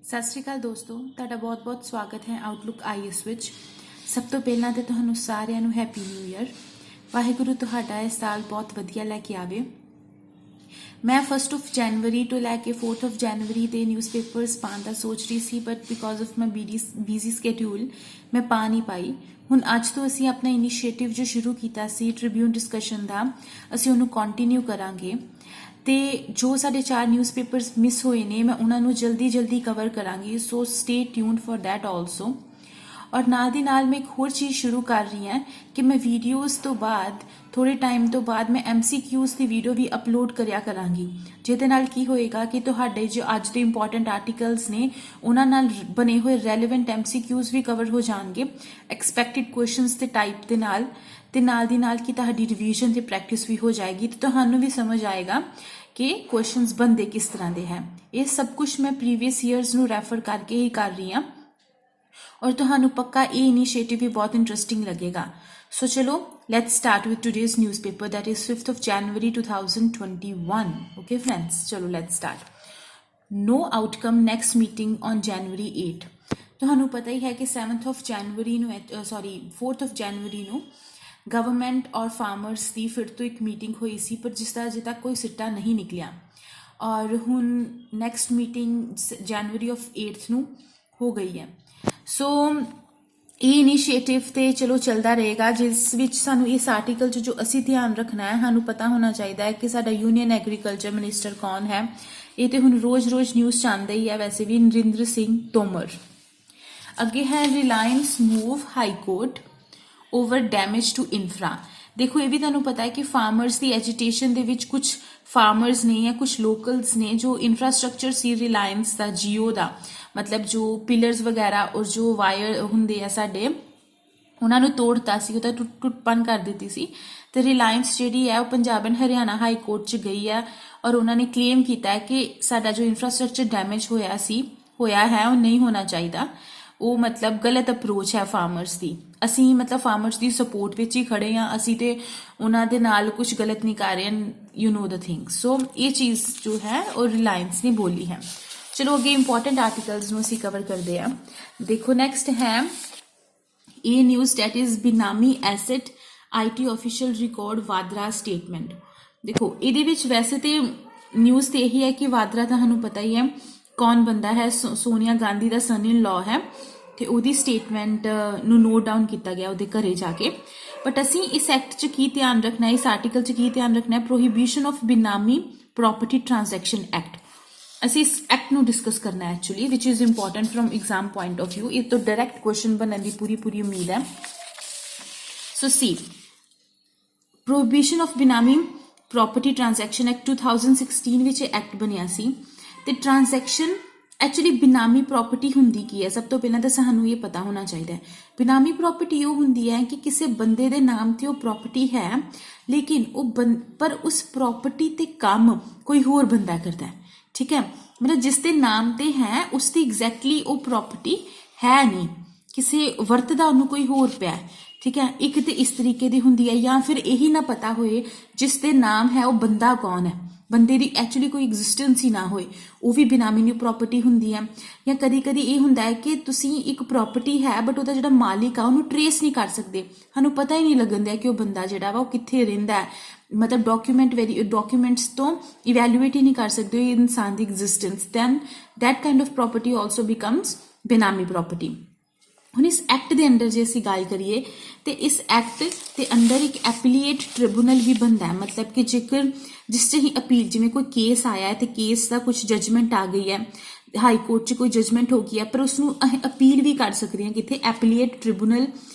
ਸਤਿ ਸ਼੍ਰੀ ਅਕਾਲ ਦੋਸਤੋ, ਤੁਹਾਡਾ ਬਹੁਤ-ਬਹੁਤ ਸਵਾਗਤ ਹੈ ਆਊਟਲੁੱਕ ਆਈਐਸ ਵਿੱਚ। ਸਭ ਤੋਂ ਪਹਿਲਾਂ ਤਾਂ ਤੁਹਾਨੂੰ ਸਾਰਿਆਂ ਨੂੰ ਹੈਪੀ ਨਿਊ ਈਅਰ। ਵਾਹਿਗੁਰੂ ਤੁਹਾਡਾ ਇਹ ਸਾਲ ਬਹੁਤ ਵਧੀਆ ਲੈ ਕੇ ਆਵੇ। ਮੈਂ 1 ਜਨਵਰੀ ਤੋਂ ਲੈ ਕੇ 4 ਜਨਵਰੀ ਦੇ ਨਿਊਜ਼ਪੇਪਰਸ ਪਾਉਣ ਦਾ ਸੋਚ ਰਹੀ ਸੀ, but because of my busy schedule ਮੈਂ ਪਾ ਨਹੀਂ ਪਾਈ। ਹੁਣ ਅੱਜ ਤੋਂ ਅਸੀਂ ਆਪਣਾ ਇਨੀਸ਼ੀਏਟਿਵ ਜੋ ਸ਼ੁਰੂ ਕੀਤਾ ਸੀ ਟ੍ਰਿਬਿਊਨ ਡਿਸਕਸ਼ਨ ਦਾ, ਅਸੀਂ ਉਹਨੂੰ ਕੰਟੀਨਿਊ ਕਰਾਂਗੇ ਤੇ ਜੋ ਸਾਡੇ 4 ਨਿਊਜ਼ਪੇਪਰਸ ਮਿਸ ਹੋਏ ਨੇ ਮੈਂ ਉਹਨਾਂ ਨੂੰ ਜਲਦੀ ਕਵਰ ਕਰਾਂਗੀ। So stay tuned for that also. ਔਰ ਨਾਲ ਦੀ ਨਾਲ ਮੈਂ ਇੱਕ ਹੋਰ ਚੀਜ਼ ਸ਼ੁਰੂ ਕਰ ਰਹੀ ਹਾਂ ਕਿ ਮੈਂ ਵੀਡੀਓਜ਼ ਤੋਂ ਬਾਅਦ ਥੋੜੇ ਟਾਈਮ ਤੋਂ ਬਾਅਦ ਮੈਂ MCQs ਦੀ ਵੀਡੀਓ ਵੀ ਅਪਲੋਡ ਕਰਿਆ ਕਰਾਂਗੀ, ਜਿਹਦੇ ਨਾਲ ਕੀ ਹੋਏਗਾ ਕਿ ਤੁਹਾਡੇ ਜੋ ਅੱਜ ਦੇ ਇੰਪੋਰਟੈਂਟ ਆਰਟੀਕਲਸ ਨੇ ਉਹਨਾਂ ਨਾਲ ਬਣੇ ਹੋਏ ਰੈਲੇਵੈਂਟ MCQs ਵੀ ਕਵਰ ਹੋ ਜਾਣਗੇ ਐਕਸਪੈਕਟਿਡ ਕੁਐਸਚਨਸ ਦੇ ਟਾਈਪ ਦੇ ਨਾਲ, ਤੇ ਨਾਲ ਦੀ ਨਾਲ ਕਿ ਤੁਹਾਡੀ ਰਿਵੀਜ਼ਨ ਤੇ ਪ੍ਰੈਕਟਿਸ ਵੀ ਹੋ ਜਾਏਗੀ ਤੇ ਤੁਹਾਨੂੰ ਵੀ ਸਮਝ ਆਏਗਾ ਕਿ ਕੁਐਸਚਨਸ ਬਣਦੇ ਕਿਸ ਤਰ੍ਹਾਂ ਦੇ ਹੈ। ਇਹ ਸਭ ਕੁਝ ਮੈਂ ਪ੍ਰੀਵੀਅਸ ਈਅਰਸ ਨੂੰ ਰੈਫਰ ਕਰਕੇ ਹੀ ਕਰ ਰਹੀ ਹਾਂ ਔਰ ਤੁਹਾਨੂੰ ਪੱਕਾ ਇਹ ਇਨੀਸ਼ੀਏਟਿਵ ਵੀ ਬਹੁਤ ਇੰਟਰਸਟਿੰਗ ਲੱਗੇਗਾ। ਸੋ ਚਲੋ let's start with today's newspaper that is 5th January 2021. Okay friends, ਚਲੋ let's start. No outcome next meeting on January 8. ਤੁਹਾਨੂੰ ਪਤਾ ਹੀ ਹੈ ਕਿ 7th January ਨੂੰ 4th January ਨੂੰ ਗਵਰਨਮੈਂਟ ਔਰ ਫਾਰਮਰਸ ਦੀ ਫਿਰ ਤੋਂ ਇੱਕ ਮੀਟਿੰਗ ਹੋਈ ਸੀ, ਪਰ ਜਿਸ ਦਾ ਅਜੇ ਤੱਕ ਕੋਈ ਸਿੱਟਾ ਨਹੀਂ ਨਿਕਲਿਆ। ਔਰ ਹੁਣ ਨੈਕਸਟ ਮੀਟਿੰਗ ਜਨਵਰੀ 8 ਨੂੰ ਹੋ ਗਈ ਹੈ। ਸੋ ਇਹ ਇਨੀਸ਼ੀਏਟਿਵ ਤੇ ਚਲੋ ਚੱਲਦਾ ਰਹੇਗਾ, ਜਿਸ ਵਿੱਚ ਸਾਨੂੰ ਇਸ ਆਰਟੀਕਲ 'ਚ ਜੋ ਅਸੀਂ ਧਿਆਨ ਰੱਖਣਾ ਹੈ, ਸਾਨੂੰ ਪਤਾ ਹੋਣਾ ਚਾਹੀਦਾ ਹੈ ਕਿ ਸਾਡਾ ਯੂਨੀਅਨ ਐਗਰੀਕਲਚਰ ਮਿਨਿਸਟਰ ਕੌਣ ਹੈ। ਇਹ ਤੇ ਹੁਣ ਰੋਜ਼ ਨਿਊਜ਼ 'ਚ ਆਉਂਦਾ ਹੀ ਹੈ ਵੈਸੇ ਵੀ, ਨਰਿੰਦਰ ਸਿੰਘ ਤੋਮਰ। ਅੱਗੇ ਹੈ Reliance move high court over damage to infra. ਦੇਖੋ ਇਹ ਵੀ ਤੁਹਾਨੂੰ ਪਤਾ ਹੈ ਕਿ ਫਾਰਮਰਸ ਦੀ ਐਜੀਟੇਸ਼ਨ ਦੇ ਵਿੱਚ ਕੁਝ ਫਾਰਮਰਸ ਨੇ ਜਾਂ ਕੁਝ ਲੋਕਲਸ ਨੇ ਜੋ ਇਨਫਰਾਸਟ੍ਰਕਚਰ ਸੀ ਰਿਲਾਇੰਸ ਦਾ, ਜੀਓ ਦਾ, ਮਤਲਬ ਜੋ ਪਿਲਰਸ ਵਗੈਰਾ ਔਰ ਜੋ ਵਾਇਰ ਹੁੰਦੇ ਆ ਸਾਡੇ, ਉਹਨਾਂ ਨੂੰ ਤੋੜਤਾ ਸੀ, ਉਹਦਾ ਟੁੱਟਪਨ ਕਰ ਦਿੱਤੀ ਸੀ। ਤੇ ਰਿਲਾਇੰਸ ਜਿਹੜੀ ਹੈ ਉਹ Punjab and Haryana high court 'ਚ ਗਈ ਹੈ ਔਰ ਉਹਨਾਂ ਨੇ ਕਲੇਮ ਕੀਤਾ ਹੈ ਕਿ ਸਾਡਾ ਜੋ ਇਨਫਰਾਸਟ੍ਰਕਚਰ ਡੈਮੇਜ ਹੋਇਆ ਹੈ ਉਹ ਨਹੀਂ ਹੋਣਾ ਚਾਹੀਦਾ। ਉਹ ਮਤਲਬ ਗਲਤ ਅਪਰੋਚ ਹੈ ਫਾਰਮਰਸ ਦੀ। ਅਸੀਂ ਮਤਲਬ ਫਾਰਮਰਸ ਦੀ ਸਪੋਰਟ ਵਿੱਚ ਹੀ ਖੜੇ ਹਾਂ, ਅਸੀਂ ਤੇ ਉਹਨਾਂ ਦੇ ਨਾਲ ਕੁਝ ਗਲਤ ਨਹੀਂ ਕਰ ਰਹੇ, ਯੂ ਨੋ ਦ ਥਿੰਗ। ਸੋ ਇਹ ਚੀਜ਼ ਜੋ ਹੈ ਉਹ ਰਿਲਾਇੰਸ ਨੇ ਬੋਲੀ ਹੈ। ਚਲੋ ਅੱਗੇ ਇੰਪੋਰਟੈਂਟ ਆਰਟੀਕਲਸ ਨੂੰ ਅਸੀਂ ਕਵਰ ਕਰਦੇ ਹਾਂ। ਦੇਖੋ ਨੈਕਸਟ ਹੈ ਇਹ news that is benami asset IT official record Vadra statement. ਦੇਖੋ ਇਹਦੇ ਵਿੱਚ ਵੈਸੇ ਤੇ ਨਿਊਜ਼ ਤੇ ਇਹੀ ਹੈ ਕਿ ਵਾਦਰਾ ਤੁਹਾਨੂੰ ਪਤਾ ਹੀ ਹੈ ਕੌਣ ਬੰਦਾ ਹੈ, ਸੋਨੀਆ ਗਾਂਧੀ ਦਾ ਸਨ ਇਨ ਲਾਅ ਹੈ ਤੇ ਉਹਦੀ ਸਟੇਟਮੈਂਟ ਨੂੰ ਨੋਟ ਡਾਊਨ ਕੀਤਾ ਗਿਆ ਉਹਦੇ ਘਰੇ ਜਾ ਕੇ। ਬਟ ਅਸੀਂ ਇਸ ਐਕਟ 'ਚ ਕੀ ਧਿਆਨ ਰੱਖਣਾ ਹੈ, ਇਸ ਆਰਟੀਕਲ 'ਚ ਕੀ ਧਿਆਨ ਰੱਖਣਾ ਹੈ, prohibition of benami property transaction act. ਅਸੀਂ ਇਸ ਐਕਟ ਨੂੰ ਡਿਸਕਸ ਕਰਨਾ ਹੈ actually, which is important from exam point of view. ਇਹ ਤੋਂ ਡਾਇਰੈਕਟ ਕੁਐਸਚਨ ਬਣਨ ਦੀ ਪੂਰੀ ਉਮੀਦ ਹੈ। ਸੋ ਸੀ ਪ੍ਰੋਹੀਬਿਸ਼ਨ of benami property transaction act 2016 ਵਿੱਚ ਇਹ ਐਕਟ ਬਣਿਆ ਸੀ। ਤੇ ਟ੍ਰਾਂਜੈਕਸ਼ਨ ਐਕਚੁਅਲੀ ਬਿਨਾਮੀ ਪ੍ਰੋਪਰਟੀ ਹੁੰਦੀ ਕੀ ਹੈ, ਸਭ ਤੋਂ ਪਹਿਲਾਂ ਤਾਂ ਸਾਨੂੰ ਇਹ ਪਤਾ ਹੋਣਾ ਚਾਹੀਦਾ ਹੈ। ਬਿਨਾਮੀ ਪ੍ਰੋਪਰਟੀ ਉਹ ਹੁੰਦੀ ਹੈ ਕਿ ਕਿਸੇ ਬੰਦੇ ਦੇ ਨਾਮ ਤੇ ਉਹ ਪ੍ਰੋਪਰਟੀ ਹੈ, ਲੇਕਿਨ ਪਰ ਉਸ ਪ੍ਰੋਪਰਟੀ ਤੇ ਕੰਮ ਕੋਈ ਹੋਰ ਬੰਦਾ ਕਰਦਾ ਹੈ। ਠੀਕ ਹੈ, ਮਤਲਬ ਜਿਸ ਦੇ ਨਾਮ ਤੇ ਹੈ ਉਸ ਦੀ ਐਗਜ਼ੈਕਟਲੀ ਉਹ ਪ੍ਰੋਪਰਟੀ ਹੈ ਨਹੀਂ, ਕਿਸੇ ਵਰਤਦਾ ਉਹਨੂੰ ਕੋਈ ਹੋਰ ਪਿਆ। ਠੀਕ ਹੈ, ਇੱਕ ਤੇ ਇਸ ਤਰੀਕੇ ਦੀ ਹੁੰਦੀ ਹੈ। ਜਾਂ ਫਿਰ ਇਹੀ ਨਾ ਪਤਾ ਹੋਏ ਜਿਸ ਦੇ ਨਾਮ ਹੈ ਉਹ ਬੰਦਾ ਕੌਣ ਹੈ, ਬੰਦੇ ਦੀ ਐਕਚੁਅਲੀ ਕੋਈ ਐਗਜ਼ਿਸਟੈਂਸ ਹੀ ਨਾ ਹੋਏ, ਉਹ ਵੀ ਬਿਨਾਮੀ ਦੀ ਪ੍ਰੋਪਰਟੀ ਹੁੰਦੀ ਹੈ। ਜਾਂ ਕਦੀ ਇਹ ਹੁੰਦਾ ਹੈ ਕਿ ਤੁਸੀਂ ਇੱਕ ਪ੍ਰੋਪਰਟੀ ਹੈ ਬਟ ਉਹਦਾ ਜਿਹੜਾ ਮਾਲਿਕ ਆ ਉਹਨੂੰ ਟਰੇਸ ਨਹੀਂ ਕਰ ਸਕਦੇ, ਸਾਨੂੰ ਪਤਾ ਹੀ ਨਹੀਂ ਲੱਗਣ ਦਿਆ ਕਿ ਉਹ ਬੰਦਾ ਜਿਹੜਾ ਵਾ ਉਹ ਕਿੱਥੇ ਰਹਿੰਦਾ ਹੈ, ਮਤਲਬ ਡਾਕੂਮੈਂਟਸ ਤੋਂ ਇਵੈਲੂਏਟ ਹੀ ਨਹੀਂ ਕਰ ਸਕਦੇ ਇਨਸਾਨ ਦੀ existence, then that kind of property also becomes benami property. ਹੁਣ ਇਸ ਐਕਟ ਦੇ ਅੰਡਰ ਜੇ ਅਸੀਂ ਗੱਲ ਕਰੀਏ ਤੇ ਇਸ ਐਕਟ ਦੇ ਅੰਦਰ ਇੱਕ ਐਪੀਲੀਏਟ ਟ੍ਰਿਬੂਨਲ ਵੀ ਬਣਦਾ ਹੈ, ਮਤਲਬ ਕਿ ਜੇਕਰ ਜਿਸ 'ਚ ਹੀ ਅਪੀਲ, ਜਿਵੇਂ ਕੋਈ ਕੇਸ ਆਇਆ ਹੈ ਤੇ ਕੇਸ ਦਾ ਕੁਝ ਜਜਮੈਂਟ ਆ ਗਈ ਹੈ, ਹਾਈ ਕੋਰਟ 'ਚ ਕੋਈ ਜਜਮੈਂਟ ਹੋ ਗਈ ਹੈ, ਪਰ ਉਸਨੂੰ ਅਪੀਲ ਵੀ ਕਰ ਸਕਦੇ ਹਾਂ ਕਿਤੇ, ਐਪੀਲੀਏਟ ਟ੍ਰਿਬੂਨਲ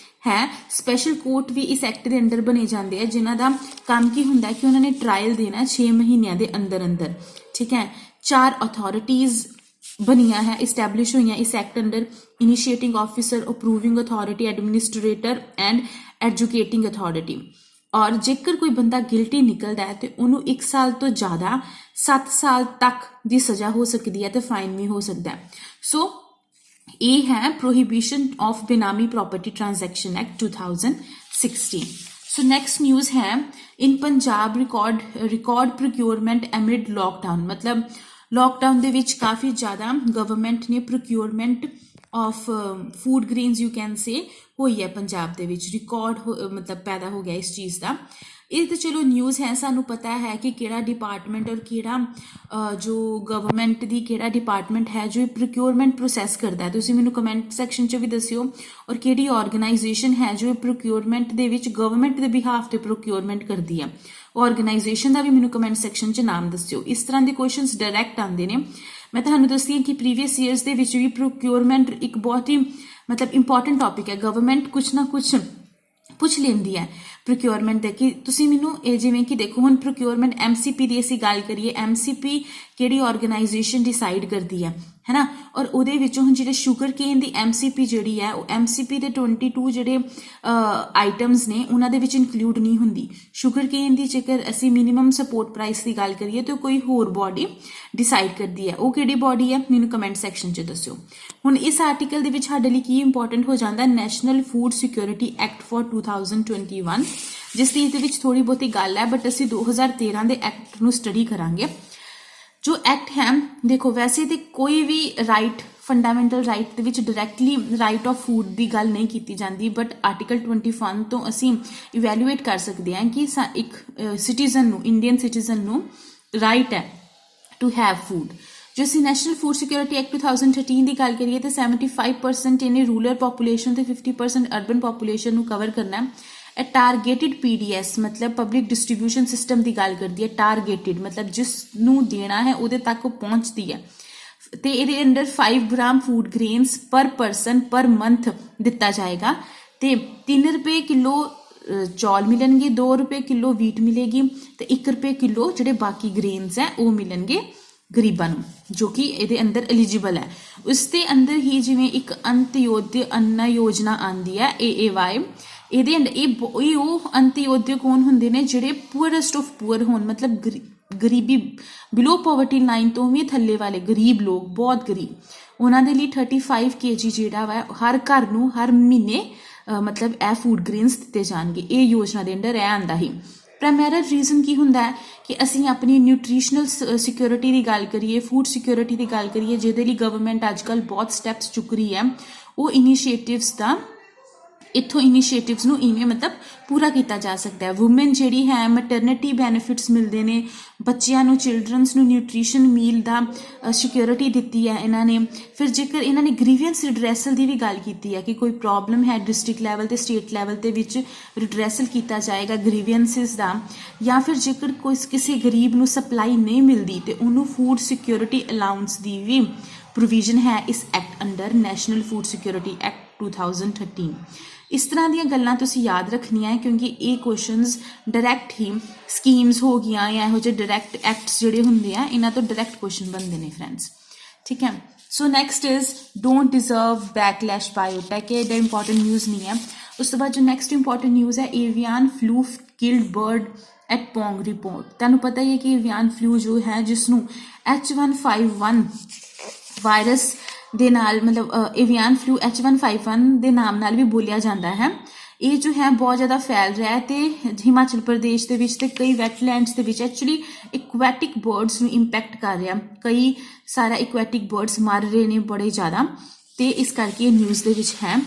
ਹੈ। ਸਪੈਸ਼ਲ ਕੋਰਟ ਵੀ ਇਸ ਐਕਟ ਦੇ ਅੰਡਰ ਬਣੇ ਜਾਂਦੇ ਆ, ਜਿਨ੍ਹਾਂ ਦਾ ਕੰਮ ਕੀ ਹੁੰਦਾ ਹੈ ਕਿ ਉਹਨਾਂ ਨੇ ਟਰਾਇਲ ਦੇਣਾ 6 ਮਹੀਨਿਆਂ ਦੇ ਅੰਦਰ। ਠੀਕ ਹੈ, 4 ਅਥਾਰਟੀਜ਼ ਬਣੀਆਂ ਹੈ, ਇਸਟੈਬਲਿਸ਼ ਹੋਈਆਂ ਇਸ act under: initiating officer, approving authority, administrator and educating authority. ਔਰ ਜੇਕਰ ਕੋਈ ਬੰਦਾ ਗਿਲਟੀ ਨਿਕਲਦਾ ਹੈ ਤੇ ਉਹਨੂੰ 1 ਸਾਲ ਤੋਂ ਜ਼ਿਆਦਾ 7 ਸਾਲ ਤੱਕ ਦੀ ਸਜ਼ਾ ਹੋ ਸਕਦੀ ਹੈ ਤੇ ਫਾਈਨ ਵੀ ਹੋ ਸਕਦਾ ਹੈ। ਸੋ ਇਹ ਹੈ prohibition of benami property transaction act 2016। So next news ਹੈ in Punjab record procurement amid lockdown. ਮਤਲਬ लॉकडाउन ਦੇ ਵਿੱਚ ਕਾਫੀ ਜ਼ਿਆਦਾ ਗਵਰਨਮੈਂਟ ਨੇ procurement of food grains you can say ਹੋਈ ਹੈ ਪੰਜਾਬ ਦੇ ਵਿੱਚ, ਰਿਕਾਰਡ ਮਤਲਬ ਪੈਦਾ ਹੋ ਗਿਆ ਇਸ ਚੀਜ਼ ਦਾ। ਇਹ ਤਾਂ ਚਲੋ ਨਿਊਜ਼ ਹੈ, ਸਾਨੂੰ ਪਤਾ ਹੈ ਕਿ ਕਿਹੜਾ ਡਿਪਾਰਟਮੈਂਟ ਔਰ ਕਿਹੜਾ ਜੋ ਗਵਰਨਮੈਂਟ ਦੀ ਕਿਹੜਾ ਡਿਪਾਰਟਮੈਂਟ ਹੈ ਜੋ ਪ੍ਰੋਕਿਊਰਮੈਂਟ ਪ੍ਰੋਸੈਸ ਕਰਦਾ ਹੈ। ਤੁਸੀਂ ਮੈਨੂੰ ਕਮੈਂਟ ਸੈਕਸ਼ਨ 'ਚ ਵੀ ਦੱਸਿਓ, ਔਰ ਕਿਹੜੀ ਆਰਗੇਨਾਈਜੇਸ਼ਨ ਹੈ ਜੋ ਪ੍ਰੋਕਿਊਰਮੈਂਟ ਦੇ ਵਿੱਚ ਗਵਰਨਮੈਂਟ ਦੇ ਬਿਹਾਫ 'ਤੇ ਪ੍ਰੋਕਿਊਰਮੈਂਟ ਕਰਦੀ ਹੈ। ਆਰਗੇਨਾਈਜੇਸ਼ਨ ਦਾ ਵੀ ਮੈਨੂੰ ਕਮੈਂਟ ਸੈਕਸ਼ਨ 'ਚ ਨਾਮ ਦੱਸਿਓ। ਇਸ ਤਰ੍ਹਾਂ ਦੇ ਕੁਐਸਚਨਸ ਡਾਇਰੈਕਟ ਆਉਂਦੇ ਨੇ। ਮੈਂ ਤੁਹਾਨੂੰ ਦੱਸਦੀ ਹਾਂ ਕਿ ਪ੍ਰੀਵੀਅਸ ਈਅਰਸ ਦੇ ਵਿੱਚ ਵੀ ਪ੍ਰੋਕਿਊਰਮੈਂਟ ਇੱਕ ਬਹੁਤ ਹੀ ਮਤਲਬ ਇੰਪੋਰਟੈਂਟ ਟੌਪਿਕ ਹੈ। ਗਵਰਨਮੈਂਟ ਕੁਛ ਨਾ ਕੁਛ ਪੁੱਛ ਲੈਂਦੀ ਹੈ ਪ੍ਰੋਕਿਊਰਮੈਂਟ ਦੇ ਕਿ ਤੁਸੀਂ ਮੈਨੂੰ ਇਹ, ਜਿਵੇਂ ਕਿ ਦੇਖੋ ਹੁਣ ਪ੍ਰੋਕਿਊਰਮੈਂਟ MCP ਦੀ ਅਸੀਂ ਗੱਲ ਕਰੀਏ, MCP ਕਿਹੜੀ ਆਰਗੇਨਾਈਜੇਸ਼ਨ ਡਿਸਾਈਡ ਕਰਦੀ ਹੈ ਨਾ, ਔਰ ਉਹਦੇ ਵਿੱਚੋਂ ਹੁਣ ਜਿਹੜੇ ਸ਼ੂਗਰ ਕੇਨ ਦੀ MCP ਜਿਹੜੀ ਹੈ ਉਹ MCP ਦੇ 22 ਜਿਹੜੇ ਆਈਟਮਸ ਨੇ ਉਹਨਾਂ ਦੇ ਵਿੱਚ ਇਨਕਲੂਡ ਨਹੀਂ ਹੁੰਦੀ। ਸ਼ੂਗਰ ਕੇਨ ਦੀ ਜੇਕਰ ਅਸੀਂ ਮਿਨੀਮਮ ਸਪੋਰਟ ਪ੍ਰਾਈਸ ਦੀ ਗੱਲ ਕਰੀਏ ਤਾਂ ਕੋਈ ਹੋਰ ਬੋਡੀ ਡਿਸਾਈਡ ਕਰਦੀ ਹੈ। ਉਹ ਕਿਹੜੀ ਬੋਡੀ ਹੈ ਮੈਨੂੰ ਕਮੈਂਟ ਸੈਕਸ਼ਨ 'ਚ ਦੱਸਿਓ। ਹੁਣ ਇਸ ਆਰਟੀਕਲ ਦੇ ਵਿੱਚ ਸਾਡੇ ਲਈ ਕੀ ਇੰਪੋਰਟੈਂਟ ਹੋ ਜਾਂਦਾ, national food security act for 2021, ਜਿਸ ਦੀ ਇਹਦੇ ਵਿੱਚ ਥੋੜੀ ਬਹੁਤੀ ਗੱਲ ਹੈ, ਬਟ ਅਸੀਂ 2013 ਦੇ ਐਕਟ ਨੂੰ ਸਟੱਡੀ ਕਰਾਂਗੇ। ਜੋ ਐਕਟ ਹੈ ਦੇਖੋ, ਵੈਸੇ ਤੇ ਕੋਈ ਵੀ ਰਾਈਟ ਫੰਡਾਮੈਂਟਲ ਰਾਈਟ ਦੇ ਵਿੱਚ ਡਾਇਰੈਕਟਲੀ ਰਾਈਟ ਆਫ ਫੂਡ ਦੀ ਗੱਲ ਨਹੀਂ ਕੀਤੀ ਜਾਂਦੀ, ਬਟ ਆਰਟੀਕਲ 21 ਤੋਂ ਅਸੀਂ ਇਵੈਲੂਏਟ ਕਰ ਸਕਦੇ ਹਾਂ ਕਿ ਇੱਕ ਸਿਟੀਜ਼ਨ ਨੂੰ, ਇੰਡੀਅਨ ਸਿਟੀਜ਼ਨ ਨੂੰ ਰਾਈਟ ਹੈ ਟੂ ਹੈਵ ਫੂਡ। ਜੋ ਅਸੀਂ ਨੈਸ਼ਨਲ ਫੂਡ ਸਿਕਿਉਰਿਟੀ ਐਕਟ 2013 ਦੀ ਗੱਲ ਕਰੀਏ ਤਾਂ 75% ਇਹਨੇ ਰੂਰਲ ਪੋਪੂਲੇਸ਼ਨ ਤੇ 50% ਅਰਬਨ ਪੋਪੂਲੇਸ਼ਨ ਨੂੰ ਕਵਰ ਕਰਨਾ ਹੈ। ਇਹ ਟਾਰਗੇਟਿਡ PDS ਮਤਲਬ ਪਬਲਿਕ ਡਿਸਟ੍ਰੀਬਿਊਸ਼ਨ ਸਿਸਟਮ ਦੀ ਗੱਲ ਕਰਦੀ ਹੈ। ਟਾਰਗੇਟਿਡ ਮਤਲਬ ਜਿਸ ਨੂੰ ਦੇਣਾ ਹੈ ਉਹਦੇ ਤੱਕ ਉਹ ਪਹੁੰਚਦੀ ਹੈ, ਤੇ ਇਹਦੇ ਅੰਡਰ 5 ਗ੍ਰਾਮ ਫੂਡ ਗ੍ਰੇਨਸ ਪਰ ਪਰਸਨ ਪਰ ਮੰਥ ਦਿੱਤਾ ਜਾਏਗਾ, ਤੇ 3 ਰੁਪਏ ਕਿਲੋ ਚੌਲ ਮਿਲਣਗੇ, 2 ਰੁਪਏ ਕਿਲੋ ਵੀਟ ਮਿਲੇਗੀ, ਤੇ 1 ਰੁਪਏ ਕਿਲੋ ਜਿਹੜੇ ਬਾਕੀ ਗ੍ਰੇਨਸ ਹੈ ਉਹ ਮਿਲਣਗੇ ਗਰੀਬਾਂ ਨੂੰ ਜੋ ਕਿ ਇਹਦੇ ਅੰਦਰ ਐਲੀਜੀਬਲ ਹੈ। ਉਸ ਦੇ ਅੰਦਰ ਹੀ ਜਿਵੇਂ ਇੱਕ ਅੰਤਯੋਦਯ ਅੰਨ ਯੋਜਨਾ ਆਉਂਦੀ ਹੈ AAY, ਇਹਦੇ ਅੰਦਰ ਇਹ ਉਹ ਅੰਤਯੋਦਯ ਕੌਣ ਹੁੰਦੇ ਨੇ ਜਿਹੜੇ ਪੂਅਰੈਸਟ ਆਫ ਪੂਅਰ ਹੋਣ, ਮਤਲਬ ਗਰੀਬੀ ਬਿਲੋ ਪੋਵਰਟੀ ਲਾਈਨ ਤੋਂ ਵੀ ਥੱਲੇ ਵਾਲੇ ਗਰੀਬ ਲੋਕ, ਬਹੁਤ ਗਰੀਬ, ਉਹਨਾਂ ਦੇ ਲਈ 35 kg ਜਿਹੜਾ ਵਾ ਹਰ ਘਰ ਨੂੰ ਹਰ ਮਹੀਨੇ ਮਤਲਬ ਇਹ ਫੂਡ ਗ੍ਰੇਨਸ ਦਿੱਤੇ ਜਾਣਗੇ। ਇਹ ਯੋਜਨਾ ਦੇ ਅੰਡਰ ਇਹ ਆਉਂਦਾ ਹੀ। ਪ੍ਰਾਇਮਰੀ ਰੀਜ਼ਨ ਕੀ ਹੁੰਦਾ ਹੈ ਕਿ ਅਸੀਂ ਆਪਣੀ ਨਿਊਟ੍ਰੀਸ਼ਨਲ ਸਿਕਿਉਰਿਟੀ ਦੀ ਗੱਲ ਕਰੀਏ, ਫੂਡ ਸਿਕਿਉਰਿਟੀ ਦੀ ਗੱਲ ਕਰੀਏ, ਜਿਹਦੇ ਲਈ ਗਵਰਨਮੈਂਟ ਅੱਜ ਕੱਲ੍ਹ ਬਹੁਤ ਸਟੈਪਸ ਚੁੱਕ ਰਹੀ ਹੈ। ਉਹ ਇਨੀਸ਼ੀਏਟਿਵਸ ਦਾ ਇੱਥੋਂ ਇਨੀਸ਼ੀਏਟਿਵਸ ਨੂੰ ਇਵੇਂ ਮਤਲਬ ਪੂਰਾ ਕੀਤਾ ਜਾ ਸਕਦਾ ਹੈ। ਵੂਮੈਨ ਜਿਹੜੀ ਹੈ ਮੈਟਰਨਿਟੀ ਬੈਨੀਫਿਟਸ ਮਿਲਦੇ ਨੇ, ਬੱਚਿਆਂ ਨੂੰ, ਚਿਲਡਰਨਸ ਨੂੰ ਨਿਊਟ੍ਰੀਸ਼ਨ ਮੀਲ ਦਾ ਸਿਕਿਉਰਿਟੀ ਦਿੱਤੀ ਹੈ ਇਹਨਾਂ ਨੇ। ਫਿਰ ਜੇਕਰ ਇਹਨਾਂ ਨੇ ਗ੍ਰੀਵੈਂਸ ਰਿਡਰੈਸਲ ਦੀ ਵੀ ਗੱਲ ਕੀਤੀ ਹੈ ਕਿ ਕੋਈ ਪ੍ਰੋਬਲਮ ਹੈ ਡਿਸਟ੍ਰਿਕਟ ਲੈਵਲ ਤੇ ਸਟੇਟ ਲੈਵਲ ਦੇ ਵਿੱਚ ਰਿਡਰੈਸਲ ਕੀਤਾ ਜਾਏਗਾ ਗ੍ਰੀਵੈਂਸਿਸ ਦਾ, ਜਾਂ ਫਿਰ ਜੇਕਰ ਕਿਸੇ ਗਰੀਬ ਨੂੰ ਸਪਲਾਈ ਨਹੀਂ ਮਿਲਦੀ ਤੇ ਉਹਨੂੰ ਫੂਡ ਸਿਕਿਉਰਿਟੀ ਅਲਾਊਂਸ ਦੀ ਵੀ ਪ੍ਰੋਵੀਜ਼ਨ ਹੈ ਇਸ act under, national food security act 2013। ਇਸ ਤਰ੍ਹਾਂ ਦੀਆਂ ਗੱਲਾਂ ਤੁਸੀਂ ਯਾਦ ਰੱਖਣੀਆਂ ਹੈ ਕਿਉਂਕਿ ਇਹ ਕੁਐਸਚਨਸ ਡਾਇਰੈਕਟ ਹੀ ਸਕੀਮਸ ਹੋ ਗਈਆਂ ਜਾਂ ਇਹੋ ਜਿਹੇ ਡਾਇਰੈਕਟ ਐਕਟਸ ਜਿਹੜੇ ਹੁੰਦੇ ਆ ਇਹਨਾਂ ਤੋਂ ਡਾਇਰੈਕਟ ਕੁਐਸਚਨ ਬਣਦੇ ਨੇ ਫਰੈਂਡਸ, ਠੀਕ ਹੈ। So next is don't deserve backlash Biotech. ਇਹ ਏਡਾ ਇੰਪੋਰਟੈਂਟ ਨਿਊਜ਼ ਨਹੀਂ ਹੈ। ਉਸ ਤੋਂ ਬਾਅਦ ਜੋ ਨੈਕਸਟ ਇੰਪੋਰਟੈਂਟ ਨਿਊਜ਼ ਹੈ, avian flu killed bird at Pong report. ਤੁਹਾਨੂੰ ਪਤਾ ਹੀ ਹੈ ਕਿ ਏਵੀਅਨ ਫਲੂ ਜੋ ਹੈ ਜਿਸਨੂੰ H1N1 ਵਾਇਰਸ ਦੇ ਨਾਲ ਮਤਲਬ ਏਵੀਅਨ ਫਲੂ H1N1 ਦੇ ਨਾਮ ਨਾਲ ਵੀ ਬੋਲਿਆ ਜਾਂਦਾ ਹੈ। ਇਹ ਜੋ ਹੈ ਬਹੁਤ ਜ਼ਿਆਦਾ ਫੈਲ ਰਿਹਾ ਹੈ ਤੇ ਹਿਮਾਚਲ ਪ੍ਰਦੇਸ਼ ਦੇ ਵਿੱਚ ਤੇ ਕਈ ਵੈਟਲੈਂਡਸ ਦੇ ਵਿੱਚ ਐਕਚੁਅਲੀ ਇਕੁਐਟਿਕ ਬਰਡਸ ਨੂੰ ਇੰਪੈਕਟ ਕਰ ਰਿਹਾ। ਕਈ ਸਾਰਾ ਇਕੁਐਟਿਕ ਬਰਡਸ ਮਰ ਰਹੇ ਨੇ ਬੜੇ ਜ਼ਿਆਦਾ, ਤੇ ਇਸ ਕਰਕੇ ਇਹ ਨਿਊਜ਼ ਦੇ ਵਿੱਚ ਹੈ।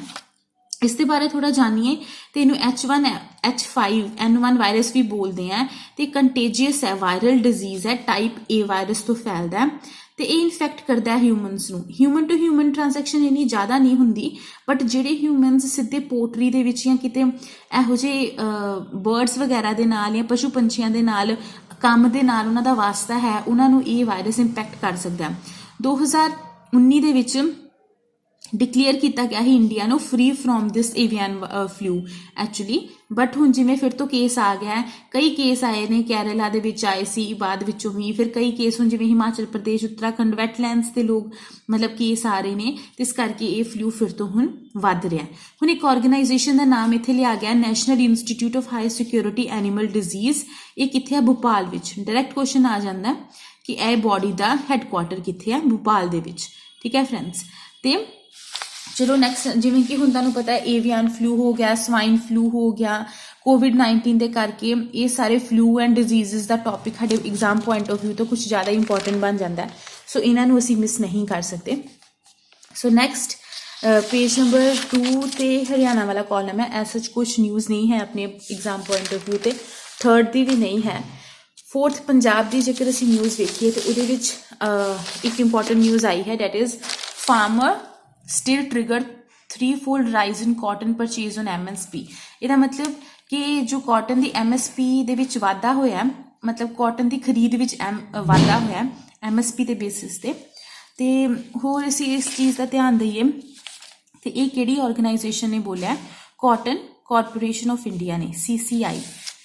ਇਸ ਦੇ ਬਾਰੇ ਥੋੜਾ ਜਾਣੀਏ ਤੇ ਇਹਨੂੰ H1N1 ਵਾਇਰਸ ਵੀ ਬੋਲਦੇ ਆ ਤੇ ਕੰਟੇਜੀਅਸ ਹੈ, ਵਾਇਰਲ ਡਿਜ਼ੀਜ਼ ਹੈ, ਟਾਈਪ A ਵਾਇਰਸ ਤੋਂ ਫੈਲਦਾ ਹੈ ਤੇ ਇਹ ਇਨਫੈਕਟ ਕਰਦਾ ਹੈ ਹਿਊਮਨਸ ਨੂੰ। ਹਿਊਮਨ ਟੂ ਹਿਊਮਨ ਟ੍ਰਾਂਜੈਕਸ਼ਨ ਇੰਨੀ ਜ਼ਿਆਦਾ ਨਹੀਂ ਹੁੰਦੀ, ਬਟ ਜਿਹੜੇ ਹਿਊਮਨਸ ਸਿੱਧੇ ਪੋਲਟਰੀ ਦੇ ਵਿੱਚ ਜਾਂ ਕਿਤੇ ਇਹੋ ਜਿਹੇ ਬਰਡਸ ਵਗੈਰਾ ਦੇ ਨਾਲ ਜਾਂ ਪਸ਼ੂ ਪੰਛੀਆਂ ਦੇ ਨਾਲ ਕੰਮ ਦੇ ਨਾਲ ਉਹਨਾਂ ਦਾ ਵਾਸਤਾ ਹੈ, ਉਹਨਾਂ ਨੂੰ ਇਹ ਵਾਇਰਸ ਇੰਪੈਕਟ ਕਰ ਸਕਦਾ। 2019 ਦੇ ਵਿੱਚ ਡਿਕਲੇਅਰ ਕੀਤਾ ਗਿਆ ਸੀ ਇੰਡੀਆ ਨੂੰ free from this avian flu actually, but ਹੁਣ ਜਿਵੇਂ ਫਿਰ ਤੋਂ ਕੇਸ ਆ ਗਿਆ, ਕਈ ਕੇਸ ਆਏ ਨੇ, ਕੇਰਲਾ ਦੇ ਵਿੱਚ ਆਏ ਸੀ ਬਾਅਦ ਵਿੱਚੋਂ ਵੀ, ਫਿਰ ਕਈ ਕੇਸ ਹੁਣ ਜਿਵੇਂ ਹਿਮਾਚਲ ਪ੍ਰਦੇਸ਼, ਉੱਤਰਾਖੰਡ ਵੈਟਲੈਂਡਸ ਦੇ ਲੋਕ ਮਤਲਬ ਕੇਸ ਆ ਰਹੇ ਨੇ, ਤੇ ਇਸ ਕਰਕੇ ਇਹ ਫਲੂ ਫਿਰ ਤੋਂ ਹੁਣ ਵੱਧ ਰਿਹਾ। ਹੁਣ ਇੱਕ ਆਰਗੇਨਾਈਜੇਸ਼ਨ ਦਾ ਨਾਮ ਇੱਥੇ ਲਿਆ ਗਿਆ, national institute of high security animal diseases. ਇਹ ਕਿੱਥੇ ਆ? ਭੋਪਾਲ ਵਿੱਚ। ਡਾਇਰੈਕਟ ਕੁਐਸਚਨ ਆ ਜਾਂਦਾ ਕਿ ਇਹ ਬੋਡੀ ਦਾ ਹੈੱਡਕੁਆਟਰ ਕਿੱਥੇ ਆ? ਭੋਪਾਲ ਦੇ ਵਿੱਚ, ਠੀਕ ਹੈ ਫਰੈਂਡਸ। ਤੇ ਚਲੋ ਨੈਕਸਟ, ਜਿਵੇਂ ਕਿ ਹੁਣ ਤੁਹਾਨੂੰ ਪਤਾ ਹੈ ਏਵੀਅਨ ਫਲੂ ਹੋ ਗਿਆ, ਸਵਾਈਨ ਫਲੂ ਹੋ ਗਿਆ, COVID-19 ਦੇ ਕਰਕੇ ਇਹ ਸਾਰੇ flu and diseases the topic ਸਾਡੇ ਐਗਜ਼ਾਮ ਪੁਆਇੰਟ ਆਫ ਵਿਊ ਤੋਂ ਕੁਝ ਜ਼ਿਆਦਾ ਇੰਪੋਰਟੈਂਟ ਬਣ ਜਾਂਦਾ ਹੈ। सो इन्हां नूं असीं मिस नहीं कर सकते। सो नैक्सट पेज नंबर 2 ते हरियाणा वाला कॉलम है। ऐसा कुछ न्यूज़ नहीं है अपने एग्जाम पॉइंट ऑफ व्यू ते, थर्ड दी भी नहीं है। फोर्थ पंजाब की जेकर असीं न्यूज़ देखिए तो उहदे विच एक इंपॉर्टेंट न्यूज़ आई है, that is farmer still trigger 3-fold rise in cotton purchase on MSP। ਇਹਦਾ मतलब कि जो कॉटन की MSP ਦੇ ਵਿੱਚ ਵਾਧਾ ਹੋਇਆ, मतलब कॉटन की खरीद ਵਿੱਚ ਵਾਧਾ ਹੋਇਆ MSP ਦੇ ਬੇਸਿਸ ਤੇ ਹੋਰ ਅਸੀਂ ਇਸ ਚੀਜ਼ ਦਾ ਧਿਆਨ ਦਈਏ ਤੇ ਇਹ ਕਿਹੜੀ ਆਰਗੇਨਾਈਜੇਸ਼ਨ ਨੇ ਬੋਲਿਆ? कॉटन कॉरपोरेशन ऑफ इंडिया ने, CCI।